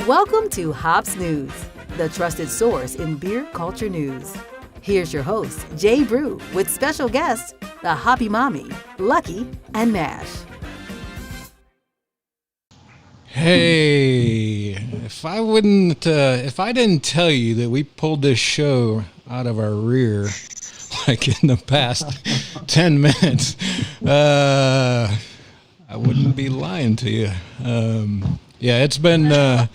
Welcome to Hops News, the trusted source in beer culture news. Here's your host, Jay Brew, with special guests, the Hoppy Mommy, Lucky, and Mash. Hey, if I didn't tell you that we pulled this show out of our rear, like in the past 10 minutes, I wouldn't be lying to you. Yeah, it's been,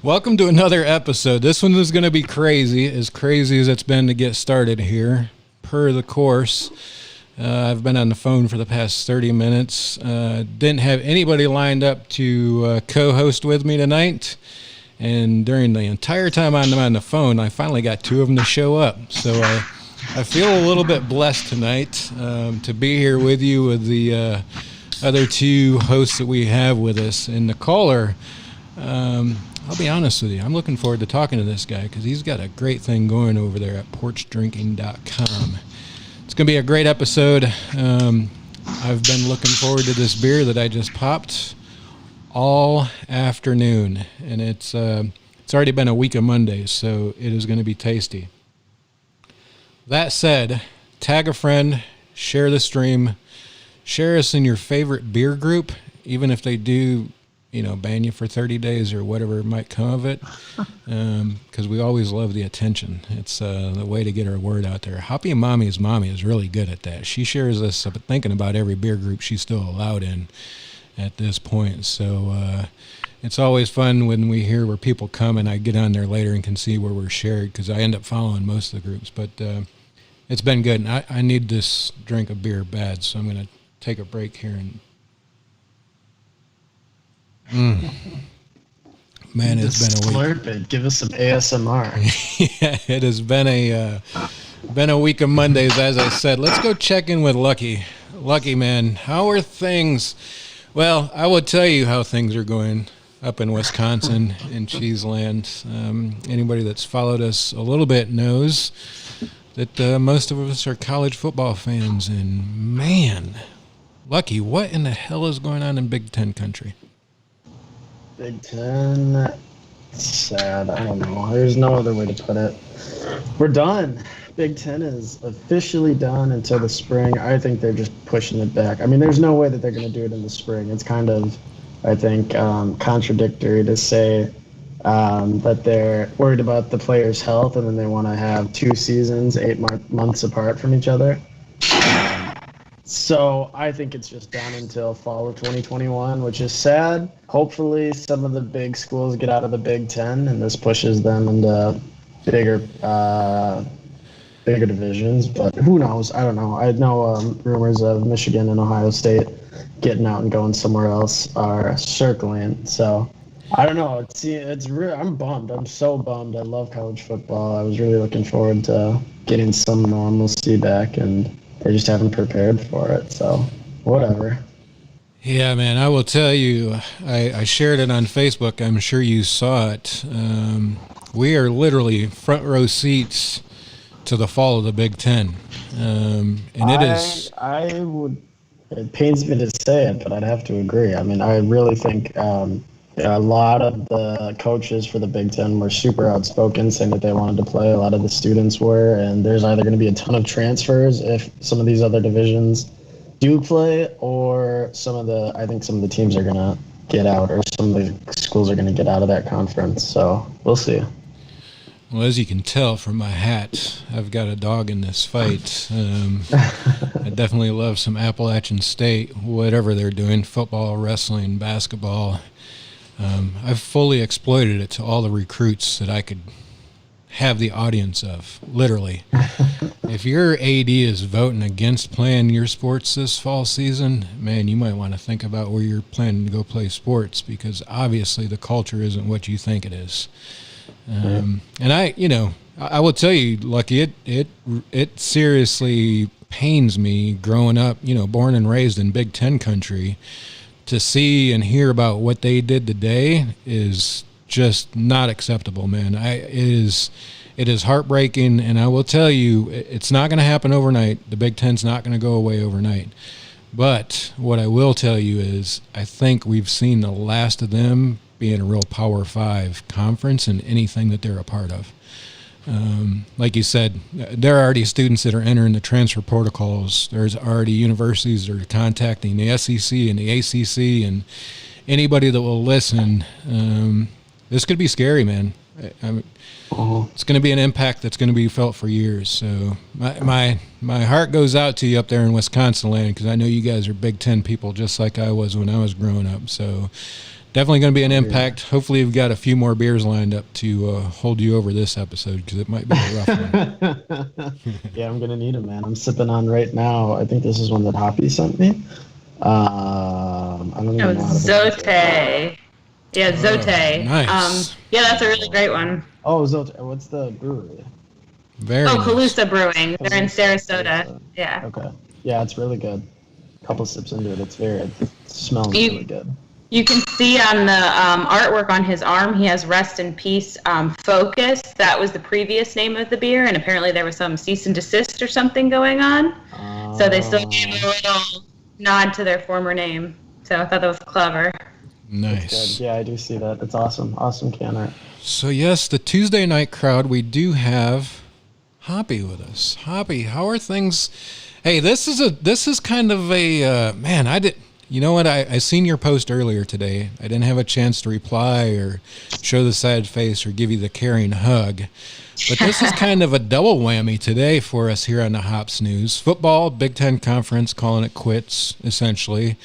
welcome to another episode. This one is going to be crazy as it's been to get started here. Per the course, I've been on the phone for the past 30 minutes. Didn't have anybody lined up to co-host with me tonight. And during the entire time I'm on the phone, I finally got two of them to show up. So I feel a little bit blessed tonight to be here with you with the other two hosts that we have with us. And the caller, I'll be honest with you, I'm looking forward to talking to this guy because he's got a great thing going over there at porchdrinking.com. It's going to be a great episode. I've been looking forward to this beer that I just popped all afternoon, and it's already been a week of Mondays, so it is going to be tasty. That said, tag a friend, share the stream, share us in your favorite beer group, even if they do, ban you for 30 days or whatever might come of it, because we always love the attention. It's the way to get our word out there. Hoppy Mommy's mommy is really good at that. She shares us thinking about every beer group she's still allowed in at this point. So it's always fun when we hear where people come, and I get on there later and can see where we're shared, because I end up following most of the groups. But it's been good, and I need this drink of beer bad, so I'm going to take a break here and Man, it's been a week. It. Give us some ASMR. Yeah, it has been a week of Mondays, as I said. Let's go check in with Lucky. Lucky, man, how are things? Well, I will tell you how things are going up in Wisconsin in Cheeseland. Anybody that's followed us a little bit knows that most of us are college football fans. And man, Lucky, what in the hell is going on in Big Ten country? Big Ten, sad. I don't know. There's no other way to put it. We're done. Big Ten is officially done until the spring. I think they're just pushing it back. I mean, there's no way that they're going to do it in the spring. It's kind of, I think, contradictory to say that they're worried about the players' health and then they want to have 2 seasons, 8 months apart from each other. So I think it's just done until fall of 2021, which is sad. Hopefully some of the big schools get out of the Big Ten and this pushes them into bigger bigger divisions, but who knows? I don't know. I know rumors of Michigan and Ohio State getting out and going somewhere else are circling. So I don't know. It's real. I'm bummed. I'm so bummed. I love college football. I was really looking forward to getting some normalcy back, and they just haven't prepared for it. So whatever. Yeah, man, I will tell you, I shared it on Facebook. I'm sure you saw it. We are literally front row seats to the fall of the Big Ten. And it is. I would. It pains me to say it, but I'd have to agree. I mean, I really think a lot of the coaches for the Big Ten were super outspoken, saying that they wanted to play. A lot of the students were, and there's either going to be a ton of transfers if some of these other divisions do play, or I think some of the teams are going to get out, or some of the schools are going to get out of that conference. So we'll see. Well, as you can tell from my hat, I've got a dog in this fight. I definitely love some Appalachian State, whatever they're doing, football, wrestling, basketball. I've fully exploited it to all the recruits that I could have the audience of, literally. If your AD is voting against playing your sports this fall season, man, you might want to think about where you're planning to go play sports, because obviously the culture isn't what you think it is. And I will tell you, Lucky, it seriously pains me growing up, born and raised in Big Ten country, to see and hear about what they did today is just not acceptable, man. It is heartbreaking, and I will tell you, it's not going to happen overnight. The Big Ten's not going to go away overnight. But what I will tell you is I think we've seen the last of them being a real Power 5 conference in anything that they're a part of. Like you said, there are already students that are entering the transfer protocols. There's already universities that are contacting the SEC and the ACC and anybody that will listen. This could be scary, man. It's going to be an impact that's going to be felt for years. So my heart goes out to you up there in Wisconsin land, because I know you guys are Big Ten people just like I was when I was growing up. So definitely going to be an impact. Hopefully we've got a few more beers lined up to hold you over this episode, because it might be a rough one. Yeah, I'm going to need them, man. I'm sipping on right now. I think this is one that Hoppy sent me. I don't even know how to Zote. Yeah, Zote. Nice. Yeah, that's a really great one. Oh, Zote. What's the brewery? Very nice. Calusa Brewing. They're in Sarasota. Yeah. Okay. Yeah, it's really good. A couple sips into it. It smells really good. You can see on the artwork on his arm, he has Rest in Peace Focus. That was the previous name of the beer, and apparently there was some cease and desist or something going on. So they still gave a little nod to their former name. So I thought that was clever. Nice. Yeah, I do see that. It's awesome. Awesome can art. So yes, the Tuesday night crowd, we do have Hoppy with us. Hoppy, how are things? Hey, this is kind of a man. You know what? I seen your post earlier today. I didn't have a chance to reply or show the sad face or give you the caring hug. But this is kind of a double whammy today for us here on the Hops News. Football, Big Ten Conference, calling it quits, essentially.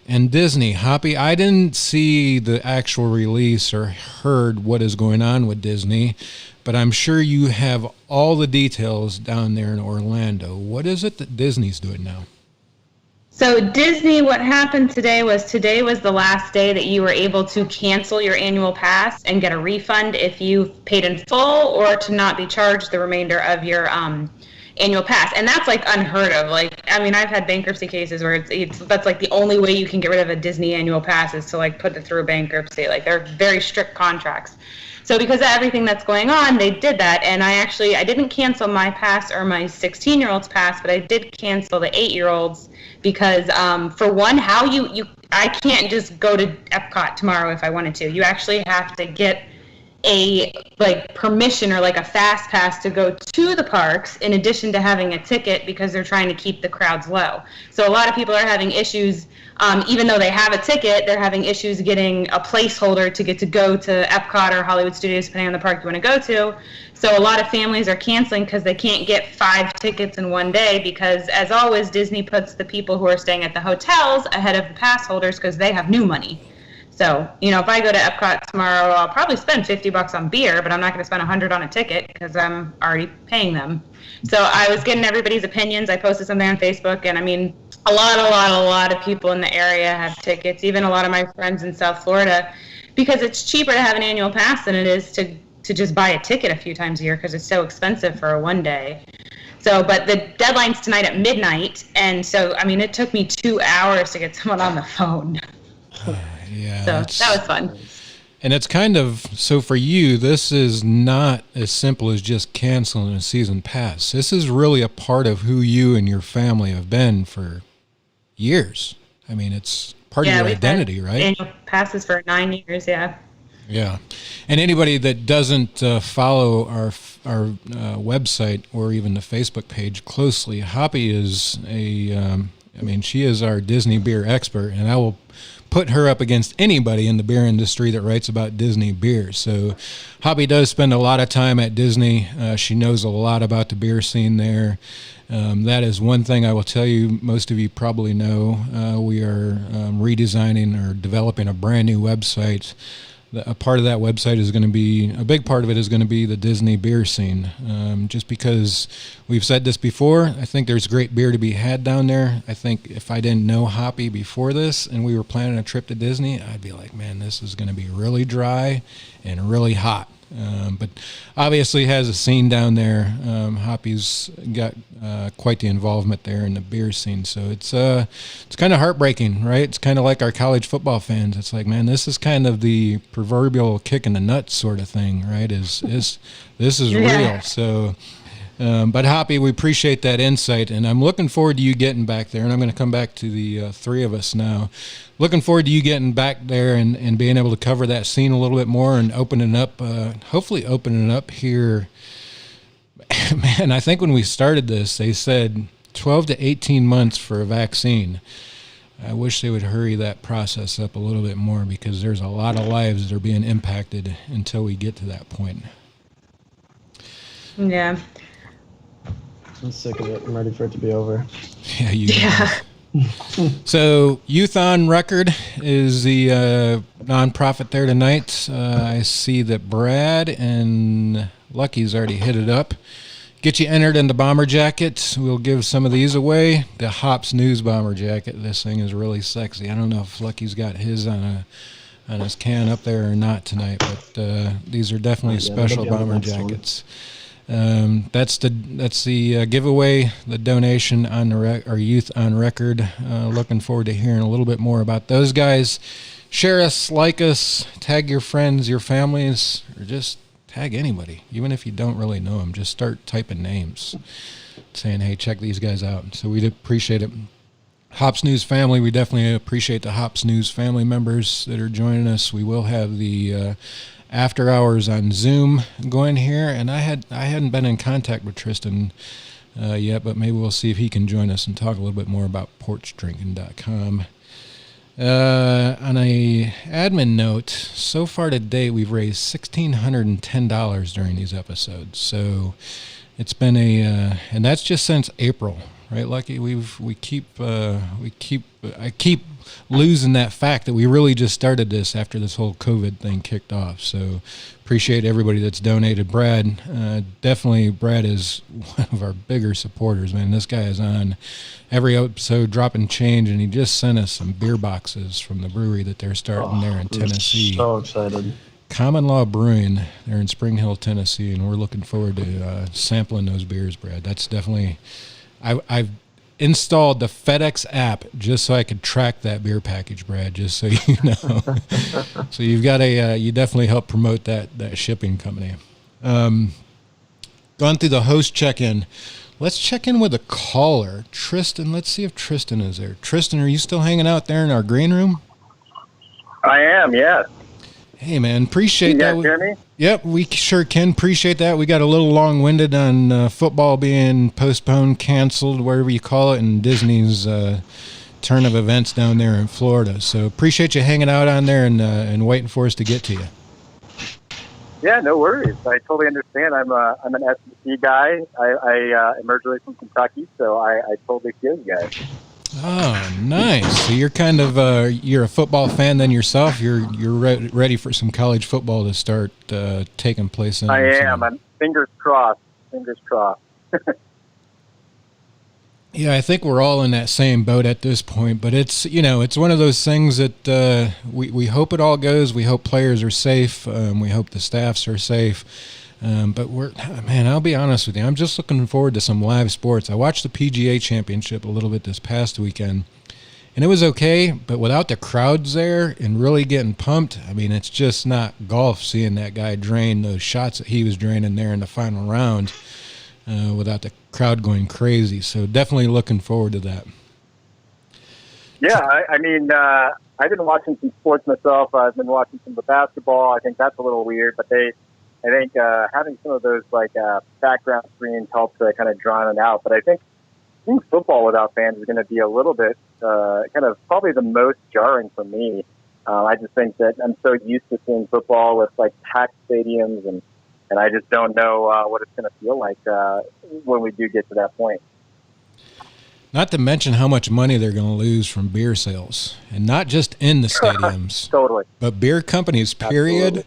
And Disney. Hoppy, I didn't see the actual release or heard what is going on with Disney, but I'm sure you have all the details down there in Orlando. What is it that Disney's doing now? So Disney, what happened today was the last day that you were able to cancel your annual pass and get a refund if you paid in full, or to not be charged the remainder of your annual pass. And that's like unheard of. Like, I mean, I've had bankruptcy cases where that's like the only way you can get rid of a Disney annual pass is to like put it through bankruptcy. Like, they're very strict contracts. So because of everything that's going on, they did that. And I didn't cancel my pass or my 16-year-old's pass, but I did cancel the 8-year-old's because for one, I can't just go to Epcot tomorrow if I wanted to. You actually have to get a permission or like a fast pass to go to the parks in addition to having a ticket, because they're trying to keep the crowds low. So a lot of people are having issues, even though they have a ticket, they're having issues getting a placeholder to get to go to Epcot or Hollywood Studios, depending on the park you want to go to. So a lot of families are canceling because they can't get 5 tickets in one day, because as always, Disney puts the people who are staying at the hotels ahead of the pass holders because they have new money. So, if I go to Epcot tomorrow, I'll probably spend $50 on beer, but I'm not going to spend $100 on a ticket because I'm already paying them. So I was getting everybody's opinions. I posted something on Facebook, and I mean, a lot of people in the area have tickets, even a lot of my friends in South Florida, because it's cheaper to have an annual pass than it is to just buy a ticket a few times a year because it's so expensive for a one day. So, but the deadline's tonight at midnight, and so, I mean, it took me 2 hours to get someone on the phone. Yeah. So that was fun. And it's kind of, so for you, this is not as simple as just canceling a season pass. This is really a part of who you and your family have been for years. I mean, it's part of your identity, right? Annual passes for 9 years, yeah. Yeah. And anybody that doesn't follow our website or even the Facebook page closely, Hoppy is she is our Disney beer expert, and I will put her up against anybody in the beer industry that writes about Disney beer. So Hoppy does spend a lot of time at Disney. She knows a lot about the beer scene there. That is one thing I will tell you, most of you probably know. We are redesigning or developing a brand new website. A part of that website is going to be, a big part of it is going to be the Disney beer scene. Just because we've said this before, I think there's great beer to be had down there. I think if I didn't know Hoppy before this and we were planning a trip to Disney, I'd be like, man, this is going to be really dry and really hot. But obviously has a scene down there. Hoppy's got quite the involvement there in the beer scene. So it's kind of heartbreaking, right? It's kind of like our college football fans. It's like, man, this is kind of the proverbial kick in the nuts sort of thing, right? This is real. So, but Hoppy, we appreciate that insight, and I'm looking forward to you getting back there. And I'm going to come back to the three of us now. Looking forward to you getting back there and being able to cover that scene a little bit more and opening up, hopefully opening up here. Man, I think when we started this, they said 12 to 18 months for a vaccine. I wish they would hurry that process up a little bit more because there's a lot of lives that are being impacted until we get to that point. Yeah. I'm sick of it. I'm ready for it to be over. Yeah. So Youth on Record is the nonprofit there tonight. I see that Brad and Lucky's already hit it up. Get you entered in the bomber jacket. We'll give some of these away. The Hops News bomber jacket. This thing is really sexy. I don't know if Lucky's got his on his can up there or not tonight, but these are definitely special bomber jackets. That's the giveaway, the donation on our Youth on Record. Looking forward to hearing a little bit more about those guys. Share us, like us, tag your friends, your families, or just tag anybody, even if you don't really know them. Just start typing names, saying, hey, check these guys out. So we'd appreciate it. Hops News family, we definitely appreciate the Hops News family members that are joining us. We will have the after hours on Zoom going here, and I hadn't been in contact with Tristan yet, but maybe we'll see if he can join us and talk a little bit more about porchdrinking.com. On a admin note, so far to date, we've raised $1,610 during these episodes. So it's been and that's just since April, right, Lucky? I keep losing that fact that we really just started this after this whole COVID thing kicked off. So appreciate everybody that's donated. Brad, definitely Brad is one of our bigger supporters, man. This guy is on every episode dropping change, and he just sent us some beer boxes from the brewery that they're starting there in Tennessee. So excited. Common Law Brewing, they're in Spring Hill, Tennessee, and we're looking forward to sampling those beers, Brad. That's definitely, I've installed the FedEx app just so I could track that beer package, Brad, just so you know. So you've got you definitely help promote that shipping company. Gone through the host check-in. Let's check in with a caller. Tristan, let's see if Tristan is there. Tristan, are you still hanging out there in our green room? I am, yes. Hey, man, appreciate that. You guys hear me? Yep, we sure can. Appreciate that. We got a little long-winded on football being postponed, canceled, whatever you call it, and Disney's turn of events down there in Florida. So appreciate you hanging out on there and waiting for us to get to you. Yeah, no worries. I totally understand. I'm an SEC guy. I am originally from Kentucky, so I totally feel you guys. Oh, nice. So you're kind of you're a football fan then yourself. You're ready for some college football to start taking place. I am. I'm fingers crossed. Fingers crossed. Yeah, I think we're all in that same boat at this point, but it's it's one of those things that we hope it all goes. We hope players are safe. We hope the staffs are safe. But I'll be honest with you. I'm just looking forward to some live sports. I watched the PGA Championship a little bit this past weekend, and it was okay, but without the crowds there and really getting pumped, I mean, it's just not golf seeing that guy drain those shots that he was draining there in the final round without the crowd going crazy. So definitely looking forward to that. Yeah, I mean, I've been watching some sports myself. I've been watching some of the basketball. I think that's a little weird, but I think having some of those background screens helps to kind of drown it out. But I think football without fans is going to be a little bit kind of probably the most jarring for me. I just think that I'm so used to seeing football with packed stadiums, and I just don't know what it's going to feel like when we do get to that point. Not to mention how much money they're going to lose from beer sales, and not just in the stadiums. Totally. But beer companies, period. Absolutely.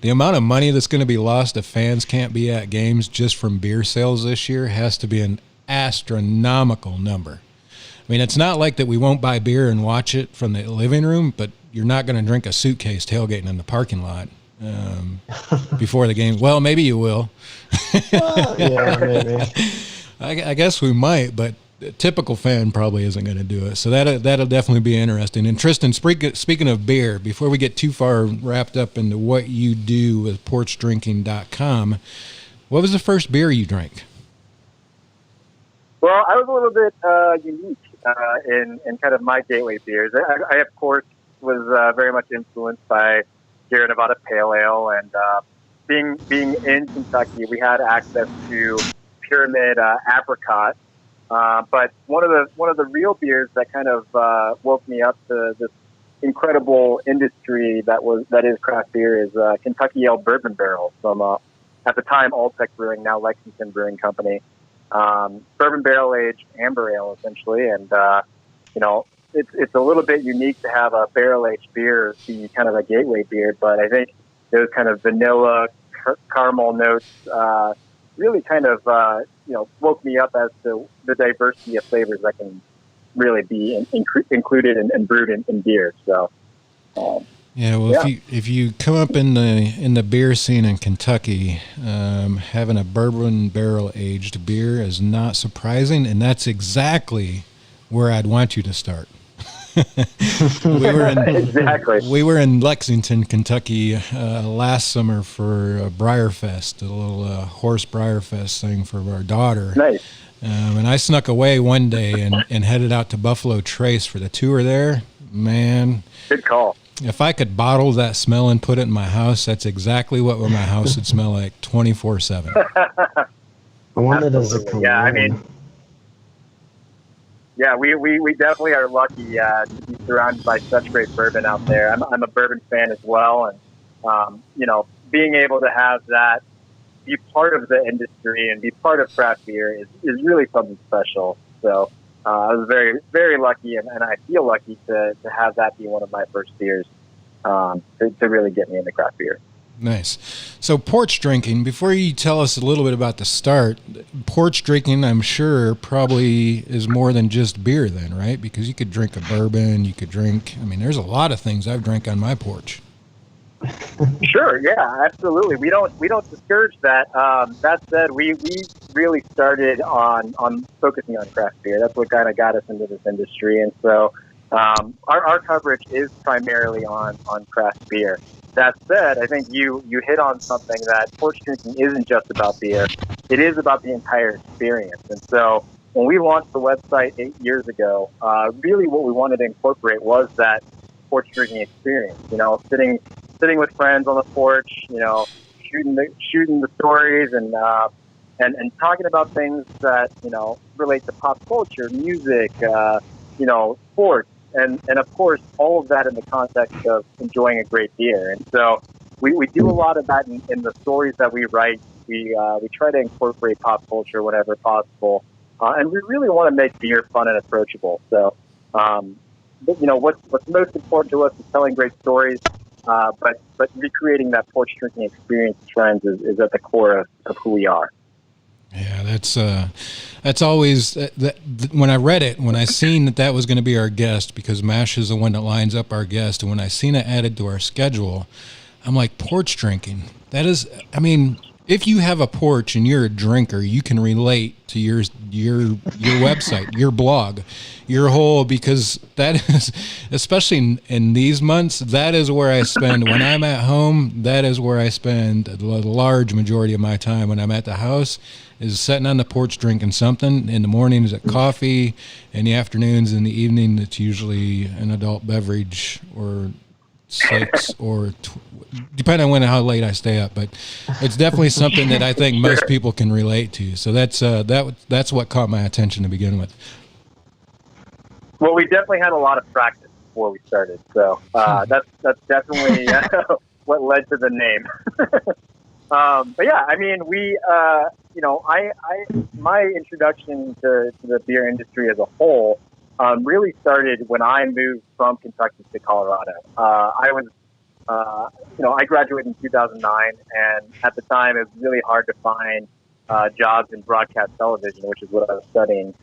The amount of money that's going to be lost if fans can't be at games just from beer sales this year has to be an astronomical number. I mean, it's not like that we won't buy beer and watch it from the living room, but you're not going to drink a suitcase tailgating in the parking lot before the game. Well, maybe you will. Yeah, maybe. I guess we might, but a typical fan probably isn't going to do it. So that'll definitely be interesting. And Tristan, speaking of beer, before we get too far wrapped up into what you do with porchdrinking.com, what was the first beer you drank? Well, I was a little bit unique in kind of my gateway beers. I of course, was very much influenced by Sierra Nevada Pale Ale, and being in Kentucky, we had access to Pyramid Apricot. But one of the real beers that kind of woke me up to this incredible industry that is craft beer is Kentucky Ale Bourbon Barrel from at the time Alltech Brewing, now Lexington Brewing Company. Bourbon barrel aged amber ale essentially, and it's a little bit unique to have a barrel aged beer be kind of a gateway beer, but I think those kind of vanilla caramel notes really kind of woke me up as to the diversity of flavors that can really be included and brewed in beer. So, if you come up in the beer scene in Kentucky, having a bourbon barrel aged beer is not surprising, and that's exactly where I'd want you to start. We were in Lexington, Kentucky last summer for Briarfest, a little horse Briarfest thing for our daughter. Nice. And I snuck away one day and headed out to Buffalo Trace for the tour there. Man. Good call. If I could bottle that smell and put it in my house, that's exactly what my house would smell like 24/7. I wanted as a cologne. Yeah, I mean, yeah, we definitely are lucky to be surrounded by such great bourbon out there. I'm a bourbon fan as well, and being able to have that, be part of the industry and be part of craft beer is really something special. So I was very, very lucky, and I feel lucky to have that be one of my first beers to really get me into craft beer. Nice. So porch drinking, before you tell us a little bit about the start, porch drinking, I'm sure, probably is more than just beer then, right? Because you could drink a bourbon, there's a lot of things I've drank on my porch. Sure, yeah, absolutely. We don't discourage that. That said, we really started on focusing on craft beer. That's what kind of got us into this industry, and so our coverage is primarily on craft beer. That said, I think you hit on something, that porch drinking isn't just about beer. It is about the entire experience. And so when we launched the website 8 years ago, really what we wanted to incorporate was that porch drinking experience. Sitting with friends on the porch, shooting the stories and talking about things that relate to pop culture, music, sports, and of course all of that in the context of enjoying a great beer. And so we do a lot of that in the stories that we write. We try to incorporate pop culture whenever possible. and we really want to make beer fun and approachable. So, but, what's most important to us is telling great stories, but recreating that porch drinking experience with friends is at the core of who we are. Yeah, that's always when I read it, when I seen that was going to be our guest, because MASH is the one that lines up our guest, and when I seen it added to our schedule, I'm like, porch drinking. That is, I mean, if you have a porch and you're a drinker, you can relate to your website, your blog, your whole, because that is, especially in these months, that is where I spend, when I'm at home, that is where I spend a large majority of my time when I'm at the house, is sitting on the porch drinking something. In the mornings, it's coffee. In the afternoons, in the evening, it's usually an adult beverage or 6 or depending on how late I stay up, but it's definitely something that I think most people can relate to. So that's what caught my attention to begin with. Well, we definitely had a lot of practice before we started, so that's definitely what led to the name. But yeah, I mean, my introduction to the beer industry as a whole really started when I moved from Kentucky to Colorado. I graduated in 2009, and at the time it was really hard to find jobs in broadcast television, which is what I was studying.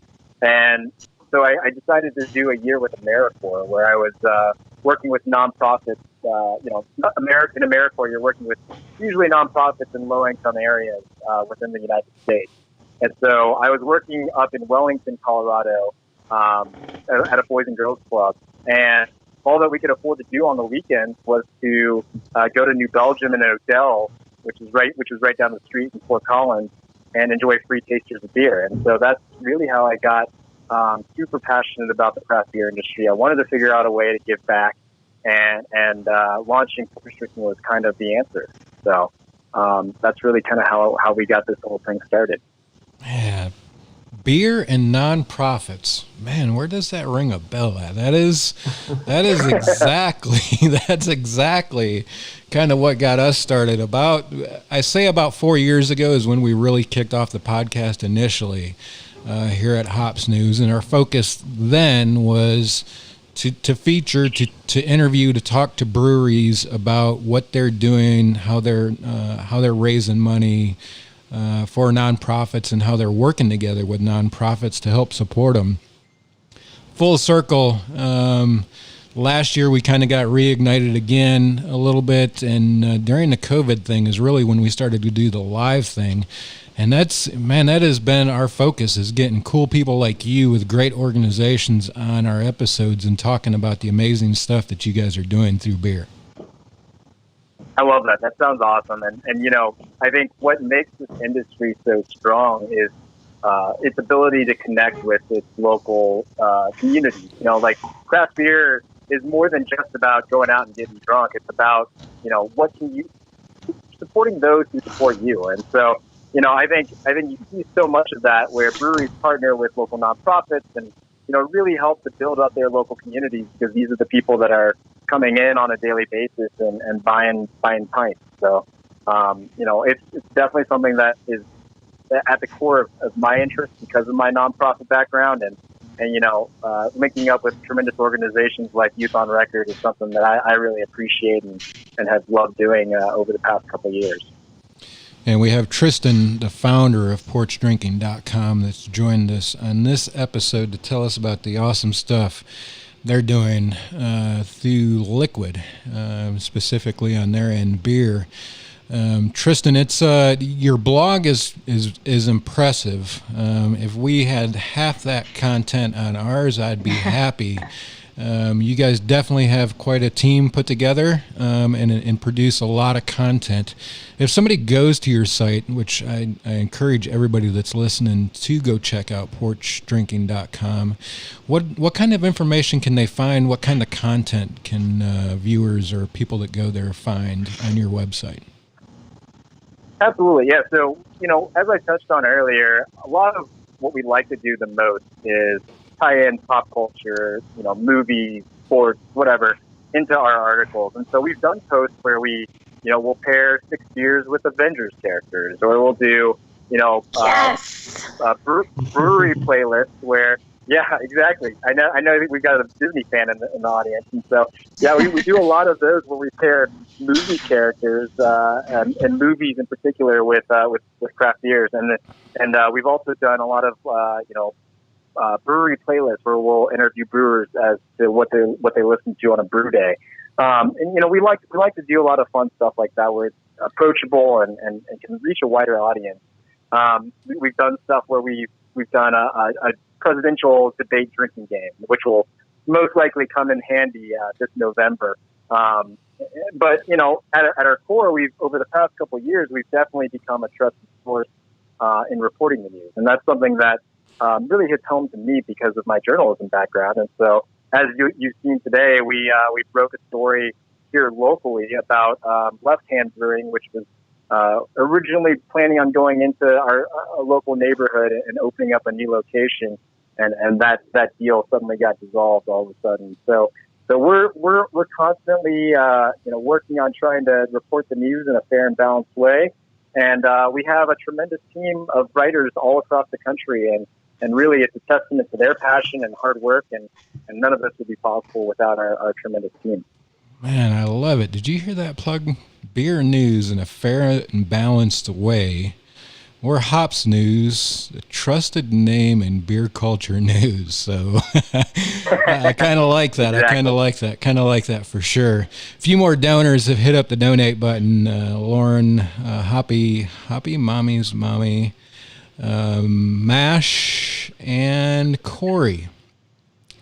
And so I decided to do a year with AmeriCorps, where I was working with nonprofits. In AmeriCorps, you're working with usually nonprofits in low-income areas within the United States. And so I was working up in Wellington, Colorado, at a Boys and Girls Club. And all that we could afford to do on the weekends was to go to New Belgium in an Odell, which is right down the street in Fort Collins, and enjoy free tasters of beer. And so that's really how I got super passionate about the craft beer industry. I wanted to figure out a way to give back, and launching porch drinking was kind of the answer. So that's really kind of how we got this whole thing started. Yeah. Beer and nonprofits, man, where does that ring a bell at? That is exactly kind of what got us started. About 4 years ago is when we really kicked off the podcast initially here at Hops News, and our focus then was to feature, to interview, to talk to breweries about what they're doing, how they're raising money for nonprofits, and how they're working together with nonprofits to help support them. Full circle, last year we kind of got reignited again a little bit, and during the COVID thing is really when we started to do the live thing. And that has been our focus, is getting cool people like you with great organizations on our episodes and talking about the amazing stuff that you guys are doing through beer. I love that. That sounds awesome. And I think what makes this industry so strong is its ability to connect with its local communities. Like craft beer is more than just about going out and getting drunk. It's about, supporting those who support you. And so, I think you see so much of that where breweries partner with local nonprofits and, really help to build up their local communities, because these are the people that are coming in on a daily basis and buying pints. So, it's definitely something that is at the core of my interest because of my nonprofit background, and linking up with tremendous organizations like Youth on Record is something that I really appreciate and have loved doing over the past couple of years. And we have Tristan, the founder of porchdrinking.com, that's joined us on this episode to tell us about the awesome stuff they're doing through liquid, specifically on their end, beer. Tristan, it's your blog is impressive. If we had half that content on ours, I'd be happy. You guys definitely have quite a team put together and produce a lot of content. If somebody goes to your site, which I encourage everybody that's listening to go check out porchdrinking.com, what kind of information can they find? What kind of content can viewers or people that go there find on your website? Absolutely, yeah. So, as I touched on earlier, a lot of what we like to do the most is tie in pop culture, movies, sports, whatever, into our articles. And so we've done posts where we'll pair 6 beers with Avengers characters, or we'll do, yes. brewery playlist where, yeah, exactly. I know that we've got a Disney fan in the audience, and so yeah, we do a lot of those where we pair movie characters and movies in particular with craft beers, and we've also done a lot of brewery playlists where we'll interview brewers as to what they listen to on a brew day. And we like to do a lot of fun stuff like that where it's approachable and can reach a wider audience. We've done stuff where we've done a presidential debate drinking game, which will most likely come in handy this November. But at our core, over the past couple of years, we've definitely become a trusted source in reporting the news, and that's something that really hits home to me because of my journalism background. And so, as you've seen today, we broke a story here locally about Left Hand Brewing, which was originally planning on going into our local neighborhood and opening up a new location, and that deal suddenly got dissolved all of a sudden. So we're constantly working on trying to report the news in a fair and balanced way, and we have a tremendous team of writers all across the country, and really it's a testament to their passion and hard work, and none of this would be possible without our tremendous team. Man, I love it. Did you hear that plug? Beer news in a fair and balanced way. We're Hops News, the trusted name in beer culture news. So I kind of like that. Exactly. I kind of like that for sure. A few more donors have hit up the donate button. Lauren, Hoppy, Mommy's Mommy, Mash, and Corey.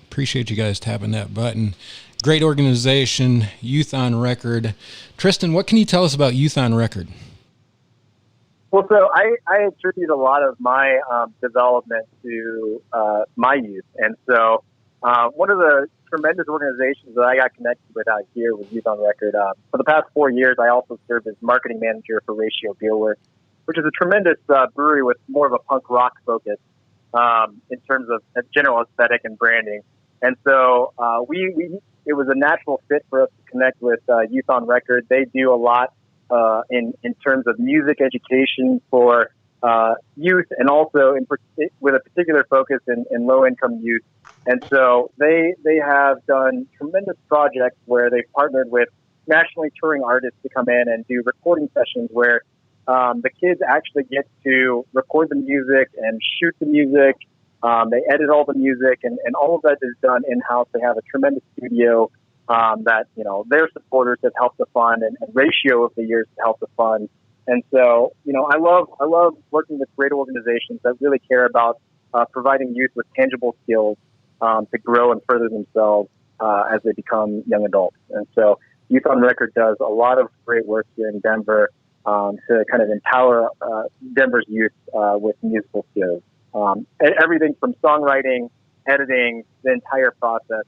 Appreciate you guys tapping that button. Great organization, Youth on Record. Tristan, what can you tell us about Youth on Record? Well, so I attribute a lot of my development to my youth. And so one of the tremendous organizations that I got connected with out here was Youth on Record. For the past 4 years, I also served as marketing manager for Ratio Beer Works, which is a tremendous brewery with more of a punk rock focus in terms of general aesthetic and branding. And so it was a natural fit for us to connect with Youth on Record. They do a lot in terms of music education for youth, and also with a particular focus in low-income youth. And so they have done tremendous projects where they've partnered with nationally touring artists to come in and do recording sessions where the kids actually get to record the music and shoot the music. They edit all the music, and all of that is done in-house. They have a tremendous studio that, their supporters have helped to fund, and Ratio of the years to help to fund. And so, I love working with great organizations that really care about providing youth with tangible skills to grow and further themselves as they become young adults. And so Youth on Record does a lot of great work here in Denver to kind of empower Denver's youth with musical skills. Everything from songwriting, editing, the entire process,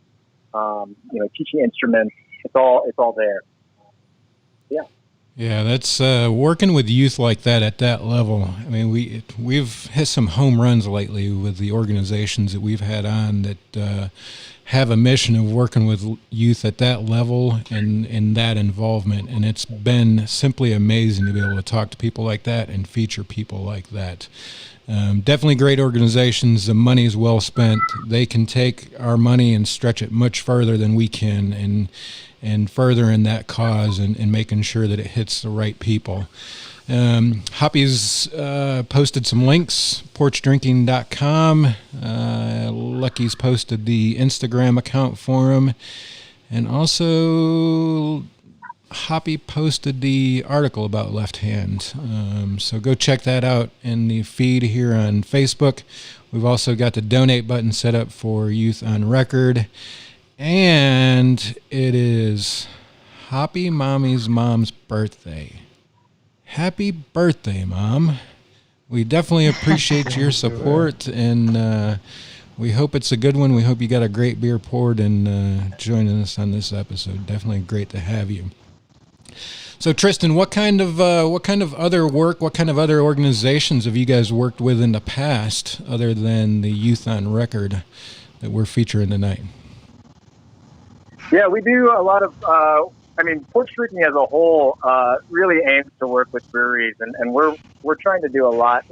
teaching instruments, it's all there. Yeah. Yeah, that's working with youth like that at that level. I mean, we've hit some home runs lately with the organizations that we've had on that have a mission of working with youth at that level and in that involvement. And it's been simply amazing to be able to talk to people like that and feature people like that. Definitely great organizations. The money is well spent. They can take our money and stretch it much further than we can, and further in that cause and making sure that it hits the right people. Hoppy's posted some links, porchdrinking.com. Lucky's posted the Instagram account for him. And also Hoppy posted the article about Left Hand. So go check that out in the feed here on Facebook. We've also got the donate button set up for Youth on Record. And it is Hoppy Mommy's mom's birthday. Happy birthday, Mom. We definitely appreciate your support, and we hope it's a good one. We hope you got a great beer poured and joining us on this episode. Definitely great to have you. So, Tristan, what kind of other work, what kind of other organizations have you guys worked with in the past, other than the Youth on Record that we're featuring tonight? Yeah, we do a lot of. Porch Drinking as a whole really aims to work with breweries, and we're trying to do a lot.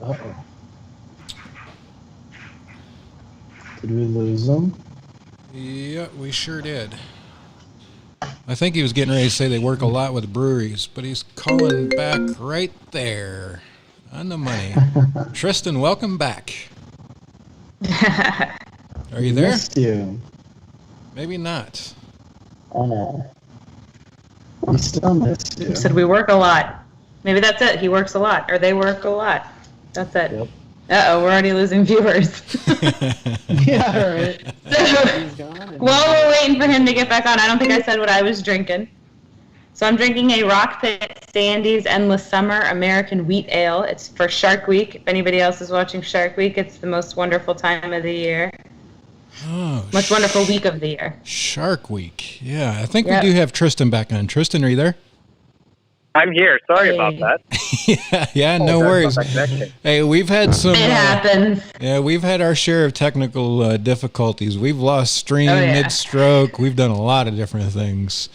Uh-oh. Did we lose him? Yeah, we sure did. I think he was getting ready to say they work a lot with breweries, but he's calling back right there on the money. Tristan, welcome back. Are you there? Missed you. Maybe not. Oh. We still missed you. He said we work a lot. Maybe that's it. He works a lot, or they work a lot. That's it. Yep. Uh-oh, we're already losing viewers. Yeah, right. So, He's gone. while we're waiting for him to get back on, I don't think I said what I was drinking. So I'm drinking a Rock Pit Sandy's Endless Summer American Wheat Ale. It's for Shark Week. If anybody else is watching Shark Week, it's the most wonderful time of the year. Oh, Most wonderful week of the year. Shark Week. Yeah, I think Yep. we do have Tristan back on. Tristan, are you there? I'm here. Sorry about Hey. that. yeah, no Sorry about worries. that connection. Hey, we've had some. It happens. Yeah, we've had our share of technical difficulties. We've lost stream Oh, yeah. mid-stroke. We've done a lot of different things.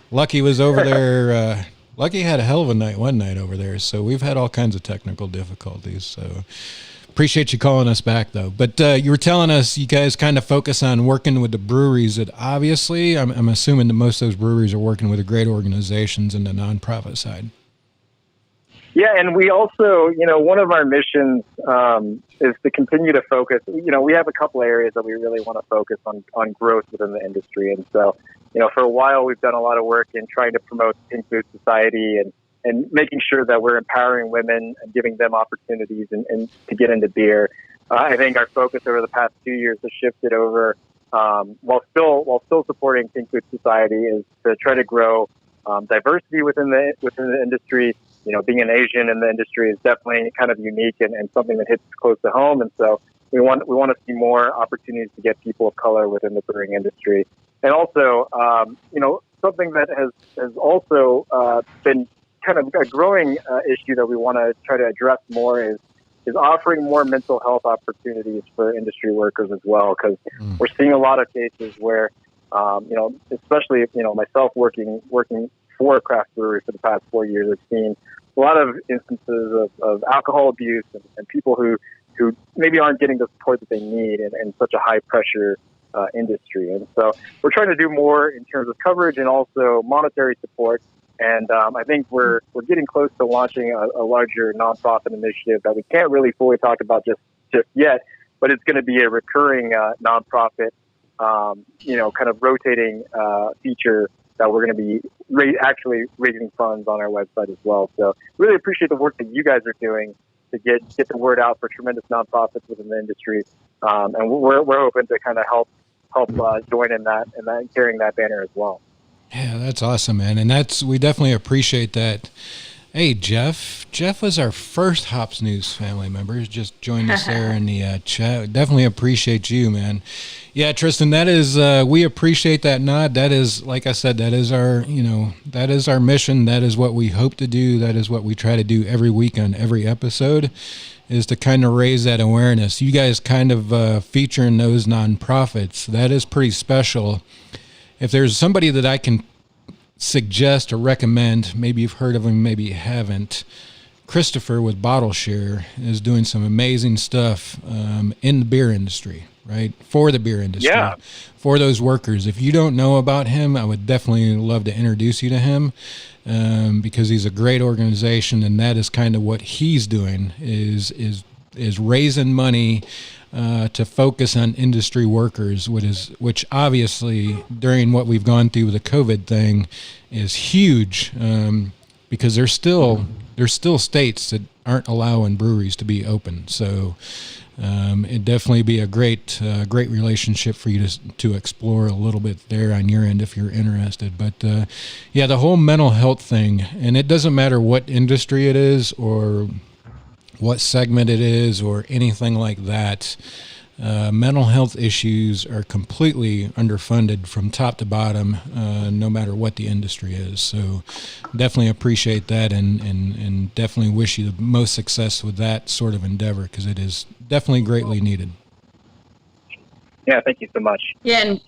Lucky was over there. Lucky had a hell of a night one night over there. So we've had all kinds of technical difficulties. So appreciate you calling us back, though. But you were telling us you guys kind of focus on working with the breweries. That obviously, I'm assuming that most of those breweries are working with the great organizations in the nonprofit side. Yeah, and we also, one of our missions is to continue to focus. We have a couple areas that we really want to focus on growth within the industry. And so, for a while, we've done a lot of work in trying to promote Pink Food Society and making sure that we're empowering women and giving them opportunities and to get into beer. I think our focus over the past 2 years has shifted over, while still supporting Pink Food Society, is to try to grow diversity within the industry. Being an Asian in the industry is definitely kind of unique and something that hits close to home. And so we want to see more opportunities to get people of color within the brewing industry. And also, something that has also been kind of a growing issue that we want to try to address more is offering more mental health opportunities for industry workers as well. Because we're seeing a lot of cases where, especially, myself working for a craft brewery for the past 4 years, I've seen a lot of instances of alcohol abuse and people who maybe aren't getting the support that they need in such a high pressure industry. And so we're trying to do more in terms of coverage and also monetary support. And I think we're getting close to launching a larger nonprofit initiative that we can't really fully talk about just yet, but it's going to be a recurring nonprofit, kind of rotating feature that we're going to be actually raising funds on our website as well. So really appreciate the work that you guys are doing to get the word out for tremendous nonprofits within the industry. And we're hoping to kind of help join in that and carrying that banner as well. Yeah, that's awesome, man. And we definitely appreciate that. Hey, Jeff. Jeff was our first Hops News family member. He's just joined us there in the chat. Definitely appreciate you, man. Yeah, Tristan, that is, we appreciate that nod. That is, like I said, that is our mission. That is what we hope to do. That is what we try to do every week on every episode, is to kind of raise that awareness. You guys kind of featuring those nonprofits, that is pretty special. If there's somebody that I can suggest or recommend, maybe you've heard of him, maybe you haven't, Christopher with Bottle Share is doing some amazing stuff in the beer industry, right? For the beer industry, Yeah. For those workers. If you don't know about him, I would definitely love to introduce you to him because he's a great organization, and that is kind of what he's doing is raising money to focus on industry workers, which obviously during what we've gone through with the COVID thing is huge, because there's still states that aren't allowing breweries to be open. So it'd definitely be a great relationship for you to explore a little bit there on your end if you're interested. But yeah, the whole mental health thing, and it doesn't matter what industry it is or what segment it is or anything like that. Mental health issues are completely underfunded from top to bottom, no matter what the industry is. So definitely appreciate that and definitely wish you the most success with that sort of endeavor, because it is definitely greatly needed. Yeah, thank you so much. Yeah, and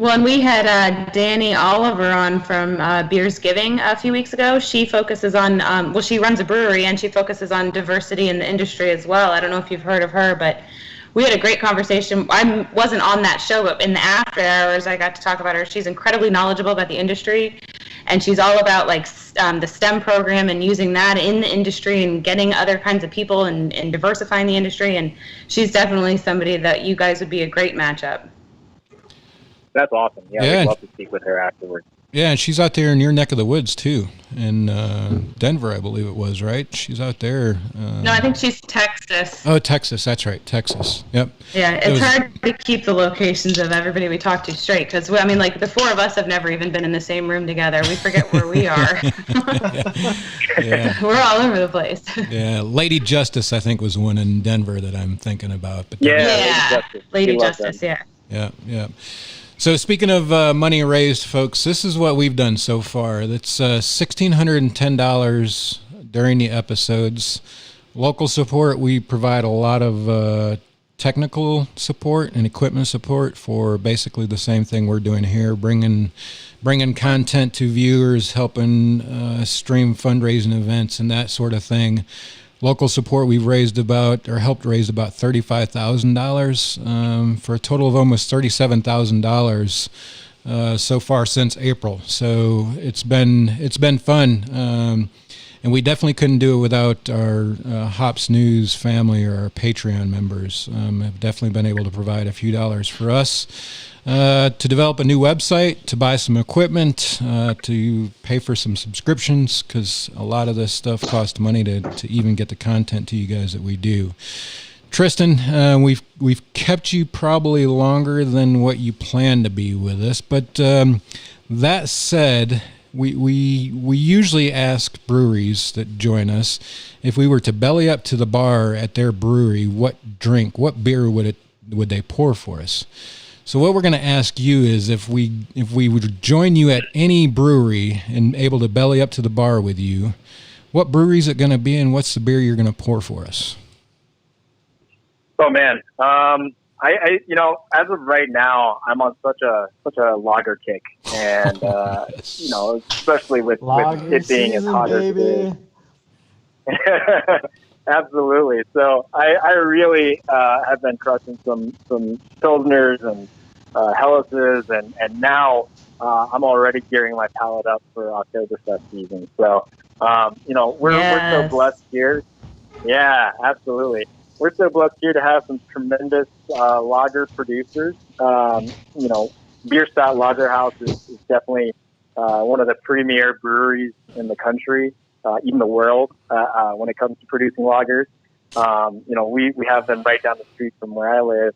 Well, and we had Danny Oliver on from Beers Giving a few weeks ago. She focuses on, she runs a brewery and she focuses on diversity in the industry as well. I don't know if you've heard of her, but we had a great conversation. I wasn't on that show, but in the after hours, I got to talk about her. She's incredibly knowledgeable about the industry, and she's all about like the STEM program and using that in the industry and getting other kinds of people and diversifying the industry. And she's definitely somebody that you guys would be a great matchup. That's awesome. Yeah, we'd love to speak with her afterwards. Yeah, and she's out there in your neck of the woods too, in Denver, I believe it was, right? She's out there. No, I think she's Texas. Oh, Texas. That's right, Texas. Yep. Yeah, it's hard to keep the locations of everybody we talk to straight because, I mean, like the four of us have never even been in the same room together. We forget where we are. Yeah. We're all over the place. Yeah, Lady Justice, I think, was one in Denver that I'm thinking about. But Lady Justice, yeah. Yeah. So speaking of money raised, folks, this is what we've done so far. That's $1,610 during the episodes. Local support, we provide a lot of technical support and equipment support for basically the same thing we're doing here, bringing content to viewers, helping stream fundraising events and that sort of thing. Local support, we've helped raise about $35,000 for a total of almost $37,000 so far since April. So it's been fun, and we definitely couldn't do it without our Hops News family or our Patreon members. Have definitely been able to provide a few dollars for us. To develop a new website, to buy some equipment, to pay for some subscriptions, because a lot of this stuff costs money to even get the content to you guys that we do. Tristan, we've kept you probably longer than what you planned to be with us, but that said, we usually ask breweries that join us if we were to belly up to the bar at their brewery, what beer would they pour for us? So what we're going to ask you is if we would join you at any brewery and able to belly up to the bar with you, what brewery is it going to be and what's the beer you're going to pour for us? Oh man, I as of right now, I'm on such a lager kick, and especially with it being as hot as it is. Absolutely. So I really have been crushing some Pilsners and Hellas's, and now I'm already gearing my palate up for Oktoberfest season. So, we're so blessed here. Yeah, absolutely. We're so blessed here to have some tremendous lager producers. Bierstadt Lager House is definitely one of the premier breweries in the country, even the world, when it comes to producing lagers. We have them right down the street from where I live,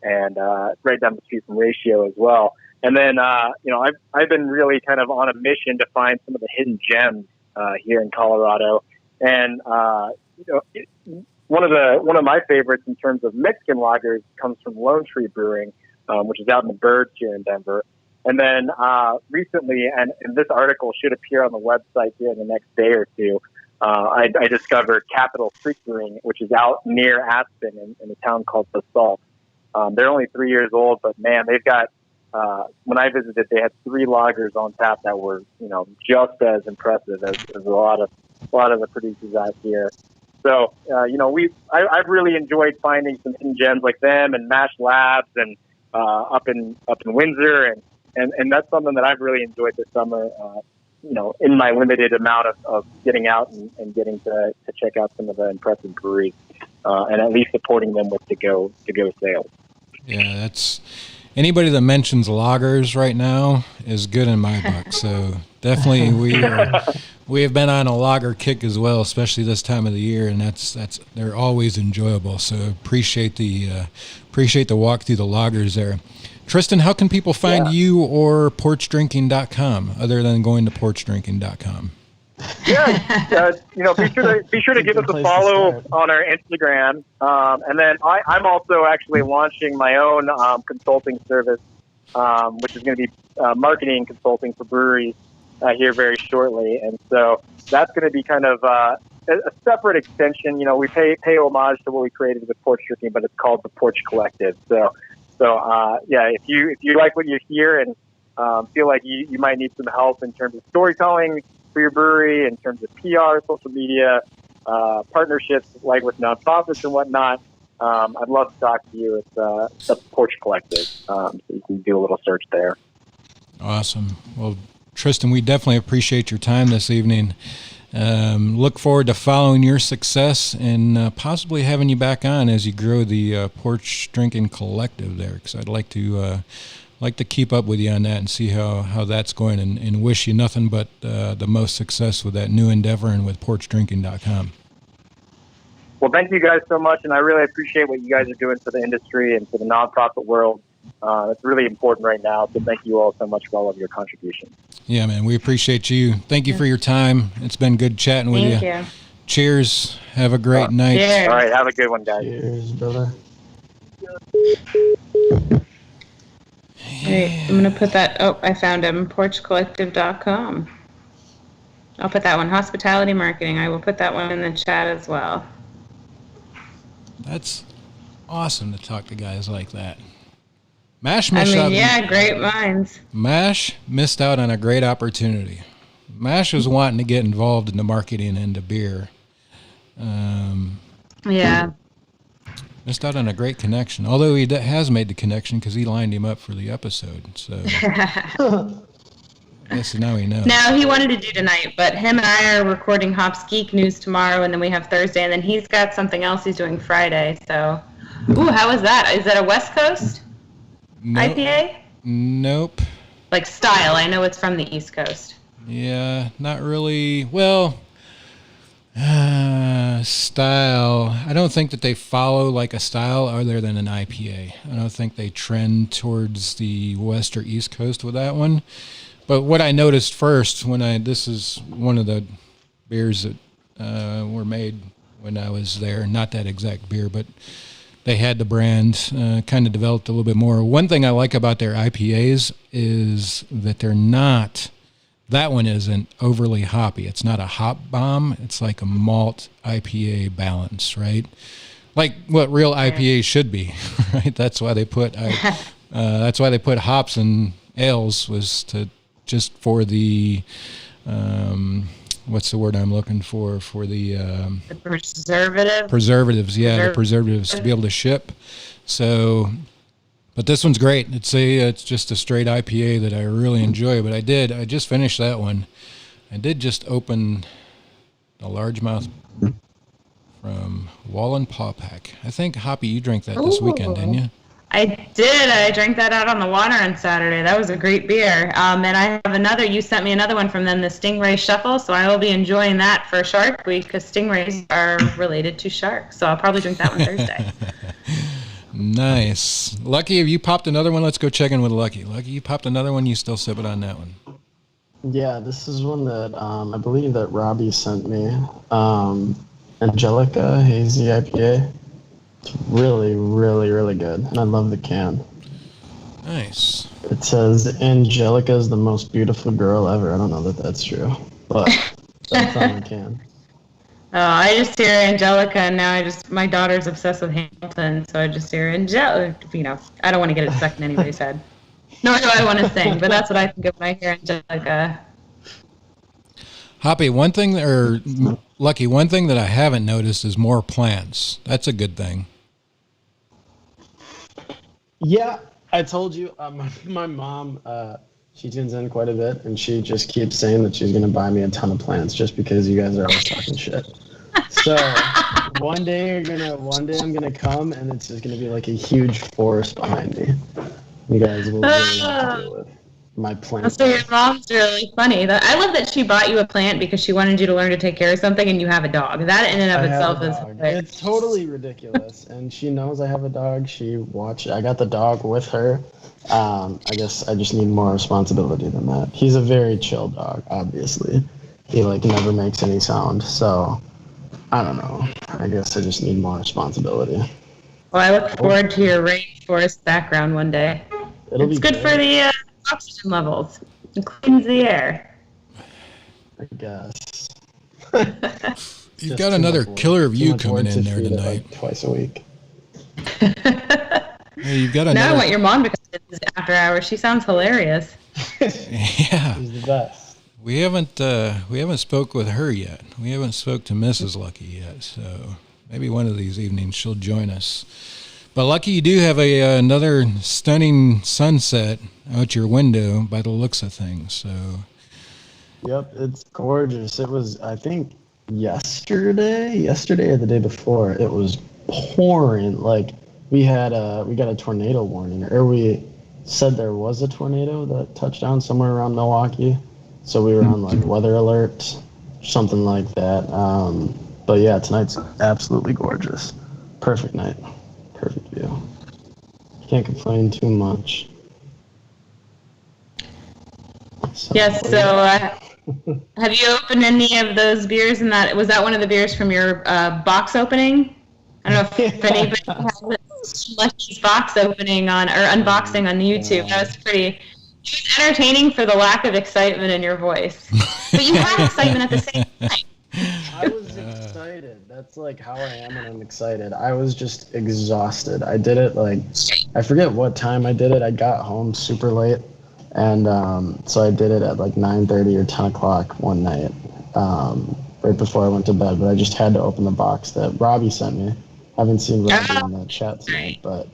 and right down the street from Ratio as well. And then, I've been really kind of on a mission to find some of the hidden gems here in Colorado. And one of my favorites in terms of Mexican lagers comes from Lone Tree Brewing, which is out in the Burbs here in Denver. And then recently, and this article should appear on the website here in the next day or two, I discovered Capital Creek Brewing, which is out near Aspen in a town called Basalt. They're only 3 years old, but man, they've got, when I visited, they had 3 lagers on tap that were, just as impressive as a lot of the producers out here. So, I've really enjoyed finding some hidden gems like them and Mash Labs and up in Windsor, and that's something that I've really enjoyed this summer. In my limited amount of getting out and getting to check out some of the impressive breweries, and at least supporting them with to go sales. Yeah, that's anybody that mentions lagers right now is good in my book. So definitely we have been on a lager kick as well, especially this time of the year, and that's they're always enjoyable. So appreciate the walk through the lagers there. Tristan, how can people find you or porchdrinking.com other than going to porchdrinking.com? Yeah, be sure to give us a follow on our Instagram, and then I'm also actually launching my own consulting service, which is going to be marketing consulting for breweries here very shortly, and so that's going to be kind of a separate extension. We pay homage to what we created with Porch Drinking, but it's called the Porch Collective. So So yeah, if you like what you hear and feel like you might need some help in terms of storytelling for your brewery, in terms of PR, social media, partnerships like with nonprofits and whatnot, I'd love to talk to you. It's the Porch Collective, so you can do a little search there. Awesome. Well, Tristan, we definitely appreciate your time this evening. Look forward to following your success and possibly having you back on as you grow the Porch Drinking Collective there, because I'd like to keep up with you on that and see how that's going, and wish you nothing but the most success with that new endeavor and with porchdrinking.com. Well, thank you guys so much, and I really appreciate what you guys are doing for the industry and for the nonprofit world. It's really important right now, so thank you all so much for all of your contributions. Yeah, man, we appreciate you. Thank you for your time. It's been good chatting with you. Thank you. Cheers. Have a great night. Cheers. All right, have a good one, guys. Cheers, brother. Right, I'm going to put that, I found him, porchcollective.com. I'll put that one, hospitality marketing. I will put that one in the chat as well. That's awesome to talk to guys like that. Mash missed out. Yeah, great minds. Mash missed out on a great opportunity. Mash was wanting to get involved in the marketing end of beer. Yeah. Missed out on a great connection. Although he has made the connection because he lined him up for the episode. So I guess now he knows. No, he wanted to do tonight, but him and I are recording Hops Geek News tomorrow, and then we have Thursday, and then he's got something else he's doing Friday. So, how is that? Is that a West Coast IPA? Nope. Like style. I know it's from the East Coast. Yeah, not really. Well, style. I don't think that they follow like a style other than an IPA. I don't think they trend towards the West or East Coast with that one. But what I noticed first this is one of the beers that were made when I was there. Not that exact beer, but they had the brand kind of developed a little bit more. One thing I like about their IPAs is that they're not, that one isn't overly hoppy. It's not a hop bomb. It's like a malt IPA balance, right? Like what real IPAs should be, right? That's why they put hops in ales, was to just for the what's the word I'm looking for the preservatives, the preservatives to be able to ship. So, but this one's great. It's just a straight IPA that I really enjoy. But I just finished that one. I did just open a largemouth from Wallenpaupack. I think, Hoppy, you drank that this weekend, didn't you? I did. I drank that out on the water on Saturday. That was a great beer. And I have you sent me another one from them, the Stingray Shuffle, so I will be enjoying that for Shark Week because stingrays are related to sharks. So I'll probably drink that one Thursday. Nice. Lucky, have you popped another one? Let's go check in with Lucky. Lucky, you popped another one? You still sipping on that one? Yeah, this is one that I believe that Robbie sent me. Angelica Hazy IPA. It's really, really, really good, and I love the can. Nice. It says Angelica is the most beautiful girl ever. I don't know that that's true, but that's on the can. Oh, I just hear Angelica, and now my daughter's obsessed with Hamilton, so I just hear Angelica. I don't want to get it stuck in anybody's head. Nor do I want to sing, but that's what I think of when I hear Angelica. Hoppy, Lucky, one thing that I haven't noticed is more plants. That's a good thing. Yeah, I told you, my mom, she tunes in quite a bit, and she just keeps saying that she's going to buy me a ton of plants just because you guys are always talking shit. So one day I'm going to come, and it's just going to be like a huge forest behind me. You guys will really have to deal with my plant. So your mom's really funny. I love that she bought you a plant because she wanted you to learn to take care of something, and you have a dog. That in and of itself is hilarious. It's totally ridiculous, and she knows I have a dog. I got the dog with her. I guess I just need more responsibility than that. He's a very chill dog, obviously. He never makes any sound, so I don't know. I guess I just need more responsibility. Well, I look forward to your rainforest background one day. It's good for the oxygen levels. It cleans the air. I guess. You've got another killer view coming in there tonight. Twice a week. Hey, you've got Now I another. want your mom to come to this after hours. She sounds hilarious. Yeah, He's the best. we haven't spoke with her yet. We haven't spoke to Mrs. Lucky yet. So maybe one of these evenings she'll join us. But Lucky, you do have another stunning sunset out your window by the looks of things. So Yep, it's gorgeous. It was, I think, yesterday or the day before, it was pouring. Like we got a tornado warning, or we said there was a tornado that touched down somewhere around Milwaukee. So we were on like weather alert, something like that. But yeah, tonight's absolutely gorgeous. Perfect night. Perfect view. Can't complain too much. Yes. So, have you opened any of those beers? And that was that one of the beers from your box opening? I don't know if anybody has Lucky's box opening on or unboxing on YouTube. That was pretty. It was entertaining for the lack of excitement in your voice, but you had excitement at the same time. I was excited. That's like how I am when I'm excited. I was just exhausted. I did it like, I forget what time I did it. I got home super late. And so I did it at like 9:30 or 10 o'clock one night, right before I went to bed. But I just had to open the box that Robbie sent me. I haven't seen Robbie in the chat tonight, but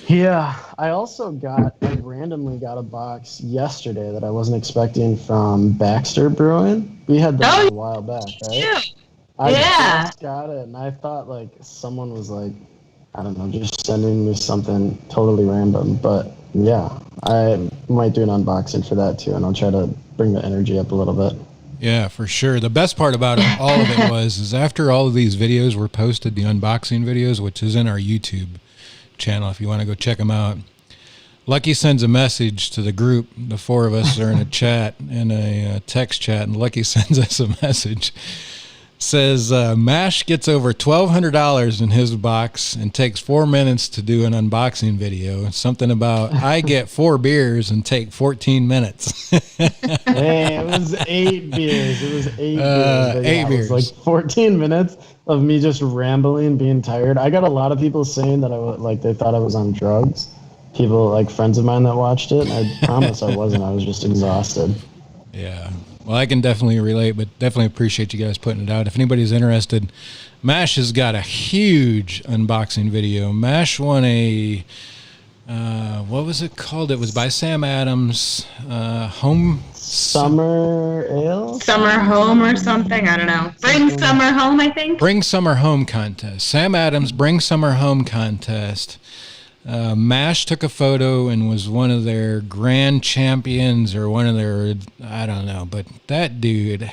yeah. I randomly got a box yesterday that I wasn't expecting from Baxter Brewing. We had that a while back, right? I just got it, and I thought like someone was like, I don't know, just sending me something totally random. But yeah, I might do an unboxing for that too, and I'll try to bring the energy up a little bit. yeah, for sure. The best part about all of it is after all of these videos were posted, the unboxing videos, which is in our YouTube channel if you want to go check them out. Lucky sends a message to the group. The four of us are in a chat, in a text chat, and Lucky sends us a message. Says Mash gets over $1,200 in his box and takes 4 minutes to do an unboxing video. Something about I get 4 beers and take 14 minutes. Hey, it was 8 beers. It was 8 beers. But 8 beers. It was like 14 minutes of me just rambling, being tired. I got a lot of people saying that they thought I was on drugs. People, like friends of mine that watched it. I promise I wasn't. I was just exhausted. Yeah. Well, I can definitely relate, but definitely appreciate you guys putting it out. If anybody's interested, Mash has got a huge unboxing video. Mash won a, what was it called? It was by Sam Adams, Summer Ale? Summer Home or something. I don't know. Bring Summer Home, I think. Bring Summer Home contest. Sam Adams Bring Summer Home contest. Mash took a photo and was one of their grand champions or one of their, I don't know, but that dude,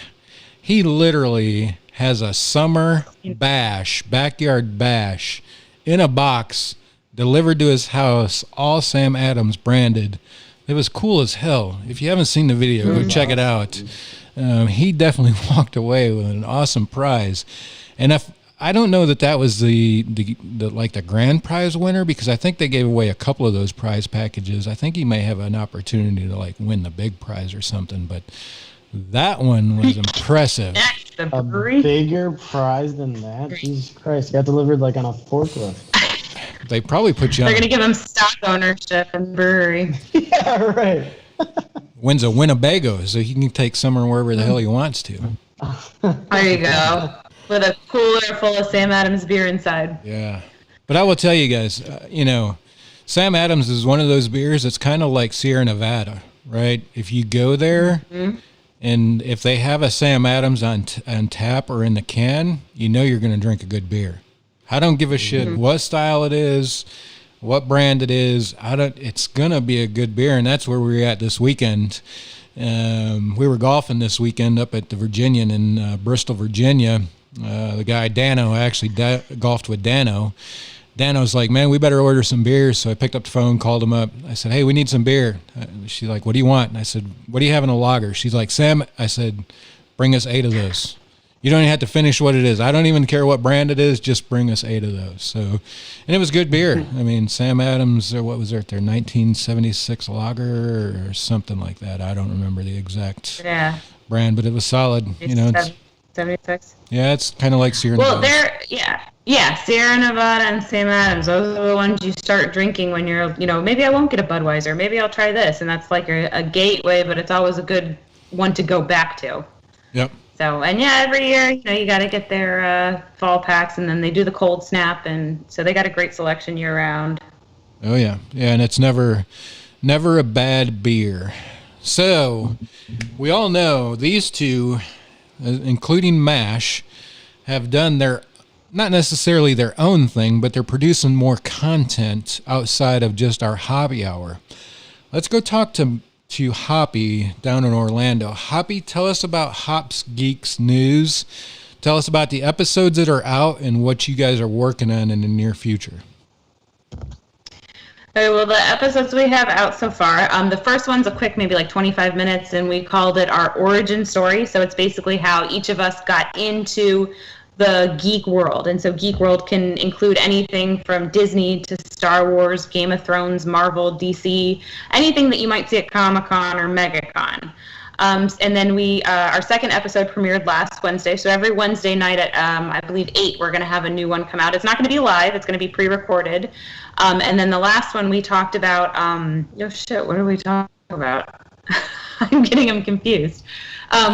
he literally has a summer bash, backyard bash in a box delivered to his house, all Sam Adams branded. It was cool as hell. If you haven't seen the video, go check it out. He definitely walked away with an awesome prize. And I don't know that was the grand prize winner, because I think they gave away a couple of those prize packages. I think he may have an opportunity to like win the big prize or something, but that one was impressive. A bigger prize than that? Jesus Christ, got delivered like on a forklift. They probably put you on. They're gonna give him stock ownership in the brewery. Yeah, right. Wins a Winnebago, so he can take Summer wherever the hell he wants to. There you go. With a cooler full of Sam Adams beer inside. Yeah. But I will tell you guys, Sam Adams is one of those beers that's kind of like Sierra Nevada, right? If you go there and if they have a Sam Adams on tap or in the can, you know you're going to drink a good beer. I don't give a shit what style it is, what brand it is. It's going to be a good beer, and that's where we're at this weekend. We were golfing this weekend up at the Virginian in Bristol, Virginia. The guy Dano, I actually golfed with Dano. Dano's like, man, we better order some beers. So I picked up the phone, called him up. I said, hey, we need some beer. She's like, what do you want? And I said, what do you have in a lager? She's like, Sam, I said, bring us 8 of those. You don't even have to finish what it is. I don't even care what brand it is. Just bring us 8 of those. So, and it was good beer. I mean, Sam Adams, or what was there? Their 1976 lager or something like that. I don't remember the exact brand, but it was solid. 76. Yeah, it's kind of like Sierra Nevada. Well, Yeah, Sierra Nevada and Sam Adams. Those are the ones you start drinking when you're, maybe I won't get a Budweiser. Maybe I'll try this. And that's like a gateway, but it's always a good one to go back to. Yep. So, and yeah, every year, you got to get their fall packs, and then they do the cold snap. And so they got a great selection year round. Oh, yeah. Yeah, and it's never a bad beer. So we all know these two, including MASH, have done not necessarily their own thing, but they're producing more content outside of just our hobby hour. Let's go talk to Hoppy down in Orlando. Hoppy, tell us about Hops Geeks News. Tell us about the episodes that are out and what you guys are working on in the near future. Okay, well, the episodes we have out so far, the first one's a quick, maybe like 25 minutes, and we called it our origin story. So it's basically how each of us got into the geek world. And so geek world can include anything from Disney to Star Wars, Game of Thrones, Marvel, DC, anything that you might see at Comic-Con or MegaCon. And then our second episode premiered last Wednesday. So every Wednesday night at, I believe, 8, we're going to have a new one come out. It's not going to be live. It's going to be pre-recorded. And then the last one we talked about, what are we talking about? I'm getting them confused.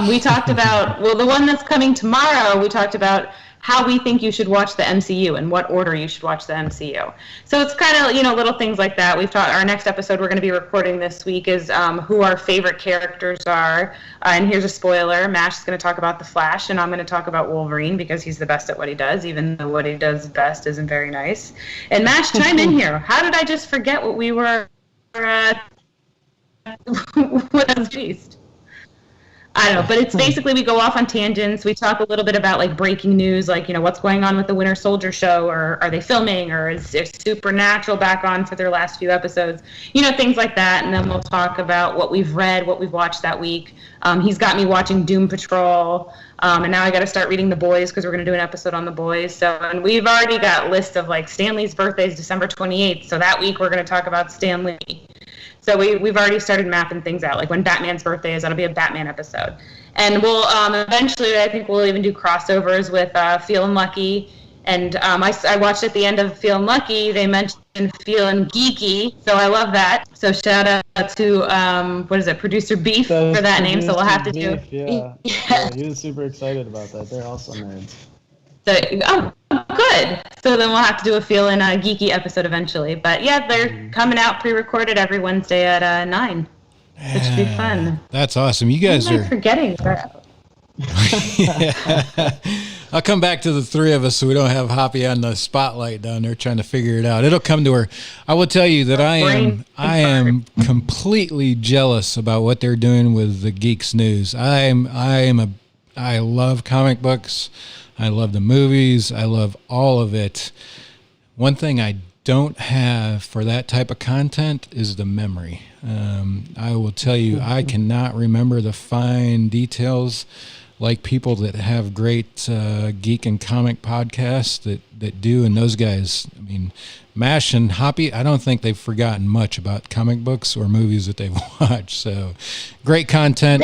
We talked about, the one that's coming tomorrow, we talked about how we think you should watch the MCU and what order you should watch the MCU. So it's kind of, little things like that. We've taught our next episode we're going to be recording this week is who our favorite characters are. And here's a spoiler. Mash is going to talk about The Flash, and I'm going to talk about Wolverine because he's the best at what he does, even though what he does best isn't very nice. And Mash, chime in here. How did I just forget what we were when I was Beast? I don't know, but it's basically we go off on tangents. We talk a little bit about like breaking news, like, what's going on with the Winter Soldier show, or are they filming, or is Supernatural back on for their last few episodes, things like that. And then we'll talk about what we've read, what we've watched that week. He's got me watching Doom Patrol, and now I got to start reading The Boys because we're going to do an episode on The Boys. So, and we've already got a list of like Stanley's birthday is December 28th, so that week we're going to talk about Stanley. So we've already started mapping things out. Like when Batman's birthday is, that'll be a Batman episode. And we'll eventually, I think we'll even do crossovers with Feelin' Lucky. And I watched at the end of Feelin' Lucky, they mentioned Feelin' Geeky. So I love that. So shout out to, Producer Beef for that name. So we'll have to do. Yeah. Yeah, he was super excited about that. They're also nerds. So, good. So then we'll have to do a Feelin' Geeky episode eventually. But yeah, they're coming out pre-recorded every Wednesday at 9. Which should be fun. That's awesome. You guys are forgetting. Yeah. I'll come back to the three of us so we don't have Hoppy on the spotlight down there trying to figure it out. It'll come to her. I will tell you that I am completely jealous about what they're doing with the Geeks News. I love comic books. I love the movies. I love all of it. One thing I don't have for that type of content is the memory. I will tell you, I cannot remember the fine details like people that have great geek and comic podcasts that do. And those guys, I mean, Mash and Hoppy, I don't think they've forgotten much about comic books or movies that they've watched. So great content.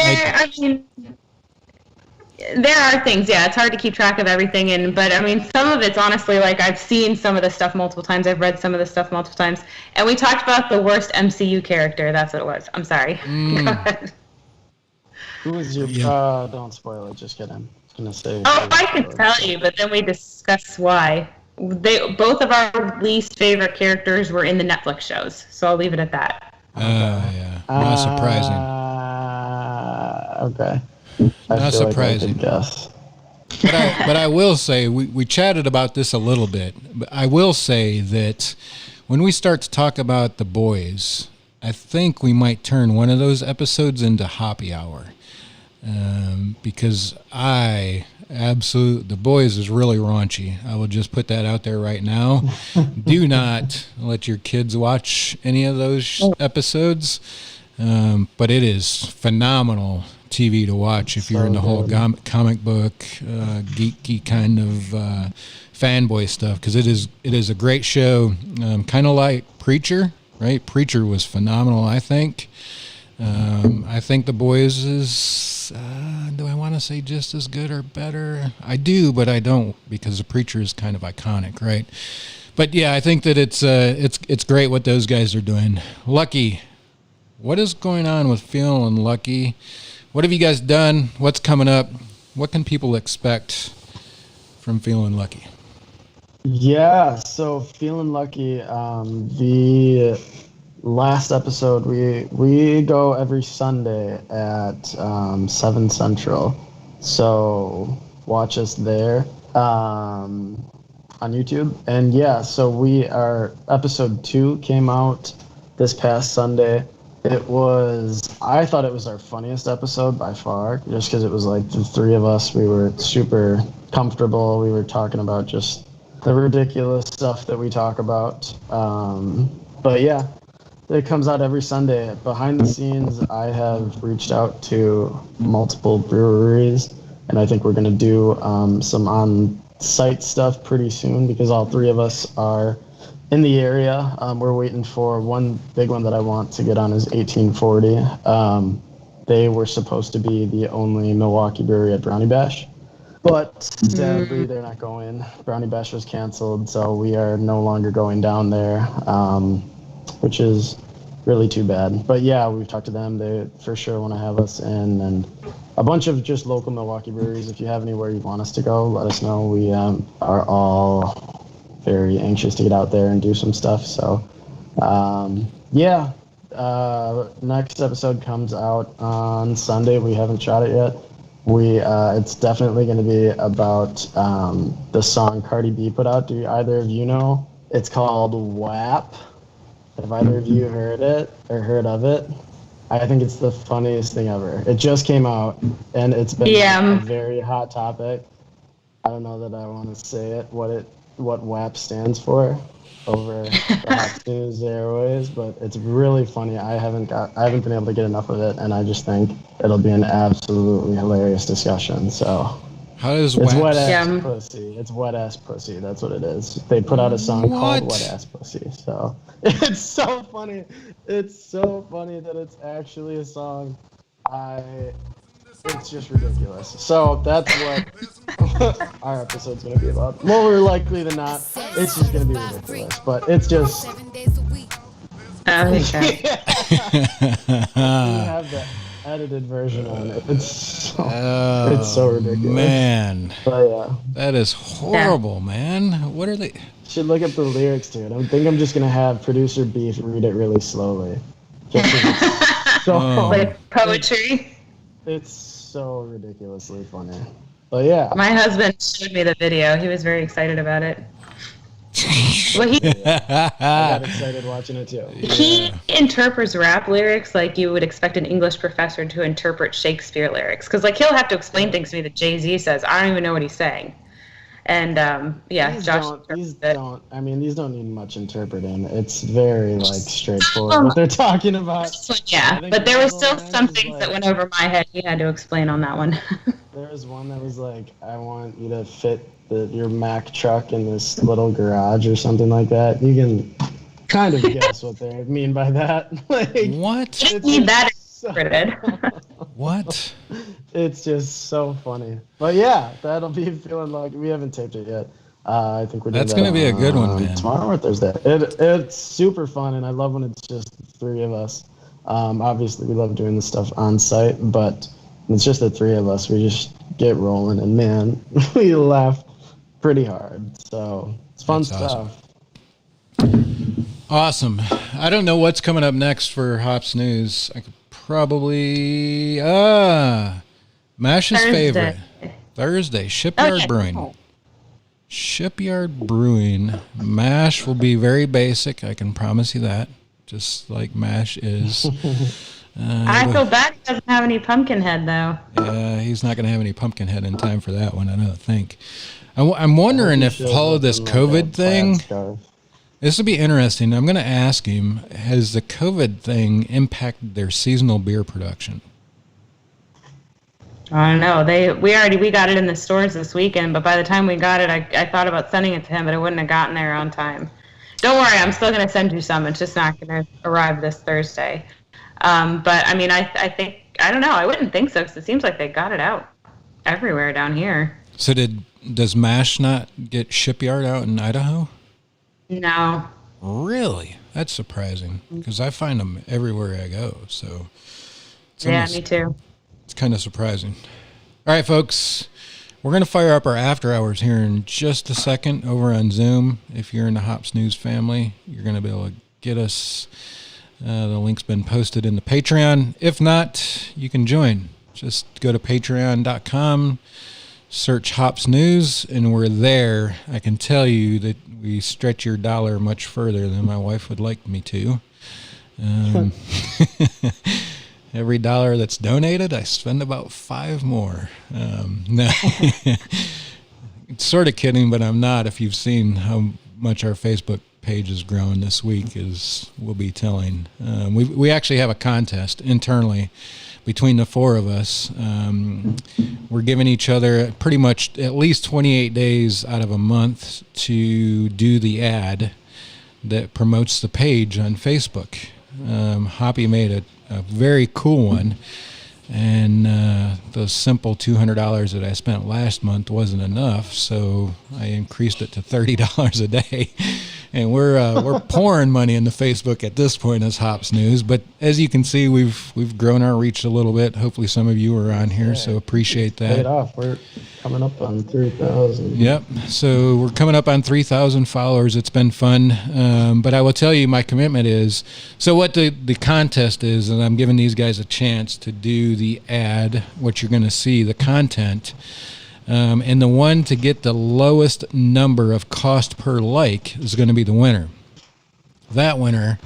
There are things, yeah. It's hard to keep track of everything, but I mean, some of it's honestly like I've seen some of the stuff multiple times. I've read some of the stuff multiple times, and we talked about the worst MCU character. That's what it was. I'm sorry. Go ahead. Who was your? Don't spoil it. Just kidding. I was gonna say. Oh, I could tell you, but then we discuss why. Both of our least favorite characters were in the Netflix shows, so I'll leave it at that. Yeah, not surprising. Okay. Not surprising. Guess. But I will say, we chatted about this a little bit, but I will say that when we start to talk about The Boys, I think we might turn one of those episodes into Hoppy Hour. Because The Boys is really raunchy. I will just put that out there right now. Do not let your kids watch any of those episodes. But it is phenomenal TV to watch if you're in the whole comic book, geeky kind of fanboy stuff, because it is a great show, kind of like Preacher, right? Preacher was phenomenal, I think. I think the boys is, do I want to say just as good or better? I do, but I don't, because the preacher is kind of iconic, right? But yeah, I think that it's great what those guys are doing. Lucky, what is going on with Feeling Lucky? What have you guys done? What's coming up? What can people expect from Feeling Lucky? Yeah, so Feeling Lucky, the last episode, we go every Sunday at 7 Central. So watch us there on YouTube. And yeah, so episode 2 came out this past Sunday. I thought it was our funniest episode by far, just because it was like the three of us. We were super comfortable. We were talking about just the ridiculous stuff that we talk about. But yeah, it comes out every Sunday. Behind the scenes, I have reached out to multiple breweries, and I think we're going to do some on-site stuff pretty soon, because all three of us are in the area. We're waiting for one big one that I want to get on is 1840. They were supposed to be the only Milwaukee brewery at Brownie Bash, but sadly they're not going. Brownie Bash was canceled, so we are no longer going down there, which is really too bad. But yeah, we've talked to them. They for sure want to have us in, and a bunch of just local Milwaukee breweries. If you have anywhere you want us to go, let us know. We are all very anxious to get out there and do some stuff. So yeah, next episode comes out on Sunday. We haven't shot it yet. It's definitely going to be about the song Cardi B put out. Do either of you know? It's called WAP. Have either of you heard it or heard of it? I think it's the funniest thing ever. It just came out, and it's been a very hot topic. I don't know that I want to say it, what WAP stands for over the Hot News Airways, but it's really funny. I haven't been able to get enough of it, and I just think it'll be an absolutely hilarious discussion. So how does it's WAP? wet ass pussy. It's wet ass pussy. That's what it is. They put out a song called Wet Ass Pussy. So it's so funny. It's so funny that it's actually a song. It's just ridiculous. So that's what our episode's going to be about. More likely than not, it's just going to be ridiculous. But it's just... We have the edited version on it. It's so ridiculous. Man. But yeah. That is horrible, man. What are they... Should look up the lyrics to it. I think I'm just going to have producer Beef read it really slowly. Like poetry? It's so ridiculously funny. But yeah. My husband showed me the video. He was very excited about it. Well, I got excited watching it too. He interprets rap lyrics like you would expect an English professor to interpret Shakespeare lyrics. Because like he'll have to explain things to me that Jay-Z says. I don't even know what he's saying. And these Josh. These don't need much interpreting. It's very like straightforward what they're talking about. Yeah, but there were still some things that went over my head. He had to explain on that one. There was one that was like, I want you to fit your Mack truck in this little garage or something like that. You can kind of guess what they mean by that. Like, what? I need that interpreted. What? It's just so funny. But yeah, that'll be Feeling Lucky. We haven't taped it yet. I think we're doing That's going to be a good one, man. Tomorrow or Thursday. It's super fun, and I love when it's just the three of us. Obviously, we love doing this stuff on site, but it's just the three of us. We just get rolling, and man, we laugh pretty hard. So it's fun stuff. Awesome. I don't know what's coming up next for Hops News. I could probably Mash's favorite Thursday, Shipyard Brewing. Shipyard Brewing. Mash will be very basic. I can promise you that. Just like Mash is. I feel bad he doesn't have any Pumpkinhead though. Yeah, he's not going to have any Pumpkinhead in time for that one. I don't think. I'm wondering if all of this COVID thing. This would be interesting. I'm going to ask him, has the COVID thing impacted their seasonal beer production? I don't know. We got it in the stores this weekend, but by the time we got it, I thought about sending it to him, but it wouldn't have gotten there on time. Don't worry, I'm still going to send you some. It's just not going to arrive this Thursday. But I mean, I think, I don't know. I wouldn't think so because it seems like they got it out everywhere down here. So does MASH not get shipyard out in Idaho? No. Really? That's surprising because I find them everywhere I go. So Yeah, me too. It's kind of surprising. All right, folks. We're going to fire up our after hours here in just a second over on Zoom. If you're in the Hops News family, you're going to be able to get us. The link's been posted in the Patreon. If not, you can join. Just go to patreon.com, search Hops News, and we're there. I can tell you that we stretch your dollar much further than my wife would like me to. Every dollar that's donated, I spend about 5 more. No, it's sort of kidding, but I'm not. If you've seen how much our Facebook page has grown this week, as we'll be telling. We actually have a contest internally between the 4 of us. We're giving each other pretty much at least 28 days out of a month to do the ad that promotes the page on Facebook. Hoppy made a very cool one, and the simple $200 that I spent last month wasn't enough, so I increased it to $30 a day. And we're pouring money into Facebook at this point as Hops News. But as you can see, we've grown our reach a little bit. Hopefully some of you are on here, so appreciate that. Paid off. We're coming up on 3,000. Yep. So we're coming up on 3,000 followers. It's been fun. But I will tell you, my commitment is, so what the contest is, and I'm giving these guys a chance to do the ad, what you're going to see, the content. And the one to get the lowest number of cost per like is going to be the winner. That winner,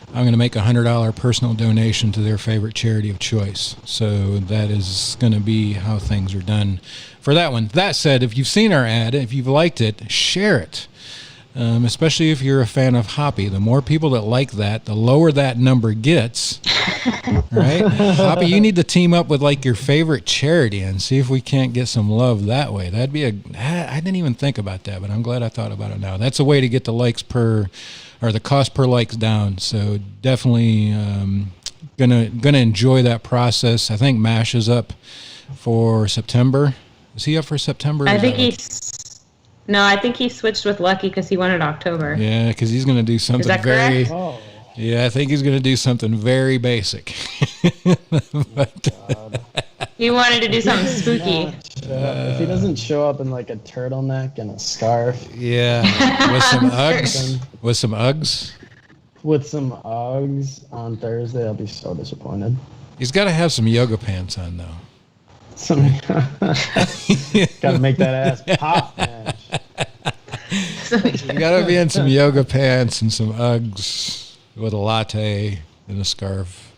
I'm going to make a $100 personal donation to their favorite charity of choice. So that is going to be how things are done for that one. That said, if you've seen our ad, if you've liked it, share it. Especially if you're a fan of Hoppy. The more people that like that, the lower that number gets. Right? Hoppy, you need to team up with like your favorite charity and see if we can't get some love that way. That'd be I didn't even think about that, but I'm glad I thought about it now. That's a way to get the likes or the cost per likes down. So definitely gonna enjoy that process. I think MASH is up for September. Is he up for September? I think I think he switched with Lucky because he wanted October. Yeah, because he's going to do something very. Oh. Yeah, I think he's going to do something very basic. He wanted to do something spooky. If he doesn't show up in like a turtleneck and a scarf. Yeah, with some Uggs. With some Uggs. With some Uggs on Thursday, I'll be so disappointed. He's got to have some yoga pants on though. Gotta make that ass pop, man. You gotta be in some yoga pants and some Uggs with a latte and a scarf.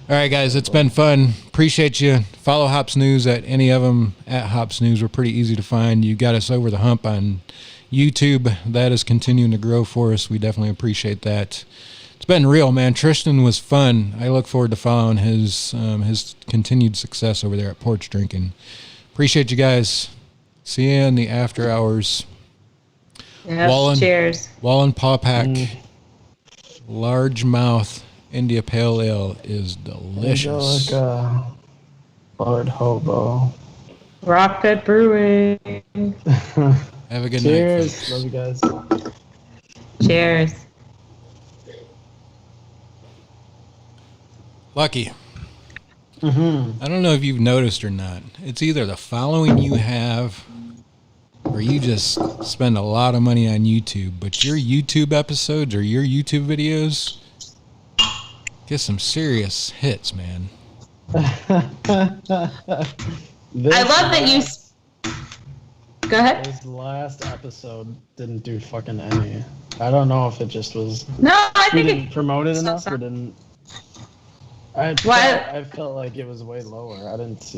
All right, guys, it's been fun. Appreciate you. Follow Hops News at any of them at Hops News. We're pretty easy to find. You got us over the hump on YouTube. That is continuing to grow for us. We definitely appreciate that. It's been real, man. Tristan was fun. I look forward to following his continued success over there at Porch Drinking. Appreciate you guys. See you in the after hours. Yes, cheers. Wallen Paw Pack Largemouth India Pale Ale is delicious. Like a Bard Hobo. Rocket Brewing. Have a good night. Cheers. Love you guys. Cheers. Lucky. I don't know if you've noticed or not. It's either the following you have or you just spend a lot of money on YouTube, but your YouTube episodes or your YouTube videos get some serious hits, man. I love that you... Go ahead. This last episode didn't do fucking any. I don't know if it just was... No, I we think didn't promote it enough or didn't... I felt like it was way lower. I didn't see